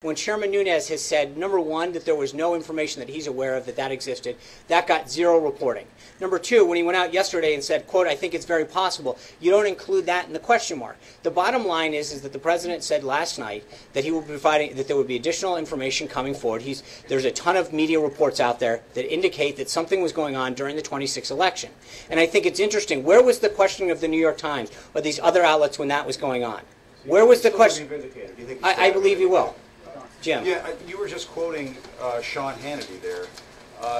when Chairman Nunes has said, number one, that there was no information that he's aware of that existed, that got zero reporting. Number two, when he went out yesterday and said, quote, I think it's very possible, you don't include that in the question mark. The bottom line is that the President said last night that he will be providing, that there would be additional information coming forward. There's a ton of media reports out there that indicate that something was going on during the 26th election. And I think it's interesting, where was the questioning of the New York Times or these other outlets when that was going on? Where was the question? I believe you will. Jim. Yeah, you were just quoting Sean Hannity there.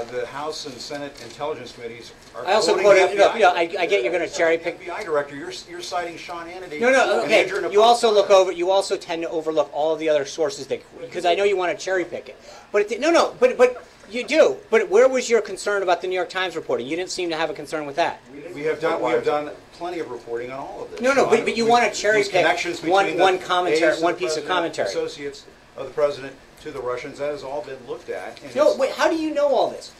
The House and Senate Intelligence Committees are I also quoted, I get you're going to cherry pick. FBI director, you're citing Sean Hannity. No, okay. You also look over. You also tend to overlook all of the other sources because I know you want to cherry pick it. But but you do. But where was your concern about the New York Times reporting? You didn't seem to have a concern with that. We have done plenty of reporting on all of this. No, but you want to cherry pick one commentary, one piece of commentary. Associates of the president to the Russians, that has all been looked at. And no, wait, how do you know all this?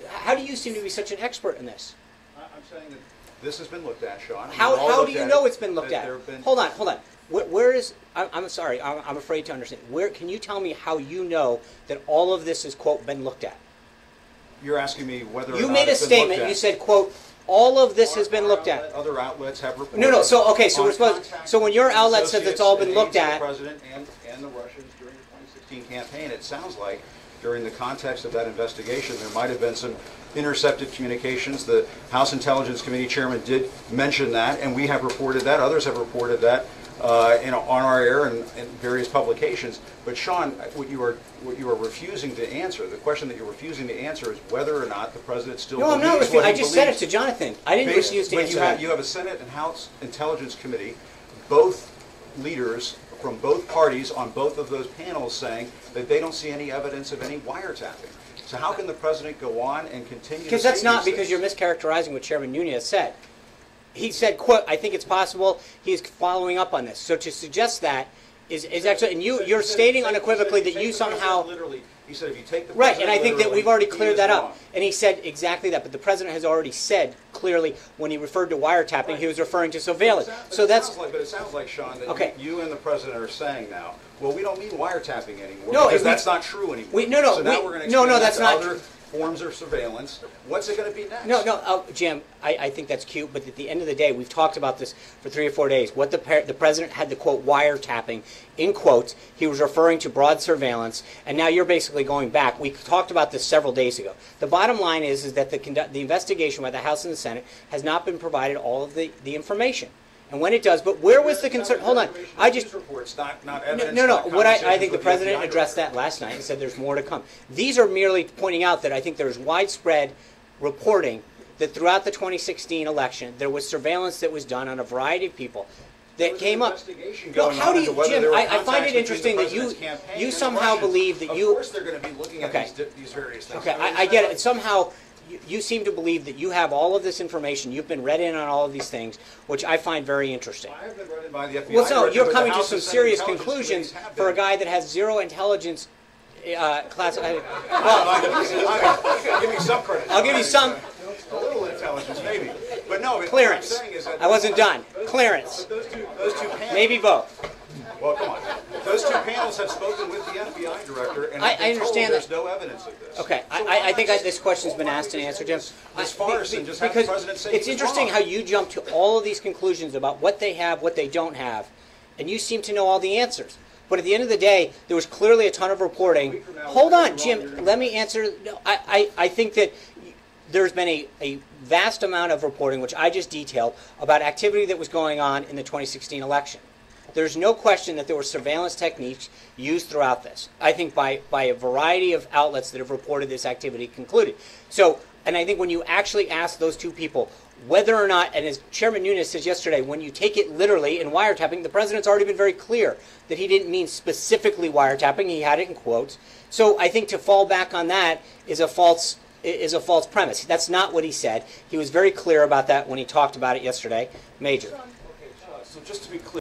How do you seem to be such an expert in this? I'm saying that this has been looked at, Sean. How do you know it's been looked at? Hold on. Where is, I'm sorry, I'm afraid to understand. Where, can you tell me how you know that all of this is, quote, been looked at? You're asking me whether or not you made a statement, you said, quote, all of this has been looked at. Other outlets have reported. No, so okay, so we're supposed, so when your outlet says it's all been looked at, the president and the Russians during the 2016 campaign, it sounds like during the context of that investigation there might have been some intercepted communications. The House Intelligence Committee chairman did mention that, and we have reported that. Others have reported that on our air and in various publications. But Sean, what you are refusing to answer, the question that you're refusing to answer is whether or not the president still believes what he believes. No, I'm not refusing. I just said it to Jonathan. I didn't refuse to answer that. You have a Senate and House Intelligence Committee, both leaders from both parties on both of those panels saying that they don't see any evidence of any wiretapping. So how can the president go on and continue to say because that's not because you're mischaracterizing what Chairman Nunes said. He said, quote, I think it's possible he's following up on this. So to suggest that is actually, and you're stating unequivocally that you somehow... He said if you take the right, and I think that we've already cleared that up. And he said exactly that, but the president has already said clearly when he referred to wiretapping, he was referring to surveillance. But it sounds like, Sean, that you and the president are saying now, well, we don't mean wiretapping anymore because that's not true anymore. So now we're going to that's not other forms of surveillance. What's it going to be next? No, Jim, I think that's cute, but at the end of the day, we've talked about this for 3 or 4 days. What the president had the quote wiretapping in quotes. He was referring to broad surveillance, and now you're basically going back. We talked about this several days ago. The bottom line is that the investigation by the House and the Senate has not been provided all of the information. And when it does, but where was the concern? Hold on, I just reports, not evidence. No. What I think the president addressed that last night and said there's more to come. These are merely pointing out that I think there's widespread reporting that throughout the 2016 election there was surveillance that was done on a variety of people that came up. No, how do you, Jim? I find it interesting that you somehow believe that you. Of course, they're going to be looking at these various things. Okay, I get it. Somehow. You seem to believe that you have all of this information. You've been read in on all of these things, which I find very interesting. I have been read in by the FBI. Well, so you're coming to some serious conclusions for a guy that has zero intelligence class. Well, give me some credit. I'll give you some. A little intelligence, maybe. But no, clearance. What I'm saying is that I wasn't done. Clearance. Those two panels. Maybe both. Well, come on. Those two panels have spoken with the FBI director, and I understand there's no evidence of this. Okay, I think this question's been asked and answered, Jim. This farce and just have the president say it's interesting how you jump to all of these conclusions about what they have, what they don't have, and you seem to know all the answers. But at the end of the day, there was clearly a ton of reporting. Hold on, Jim. Let me answer. I think that there's been a vast amount of reporting, which I just detailed, about activity that was going on in the 2016 election. There's no question that there were surveillance techniques used throughout this. I think by a variety of outlets that have reported this activity concluded. So, and I think when you actually ask those two people whether or not, and as Chairman Nunes says yesterday, when you take it literally in wiretapping, the president's already been very clear that he didn't mean specifically wiretapping. He had it in quotes. So I think to fall back on that is a false premise. That's not what he said. He was very clear about that when he talked about it yesterday. Major. Okay, so just to be clear.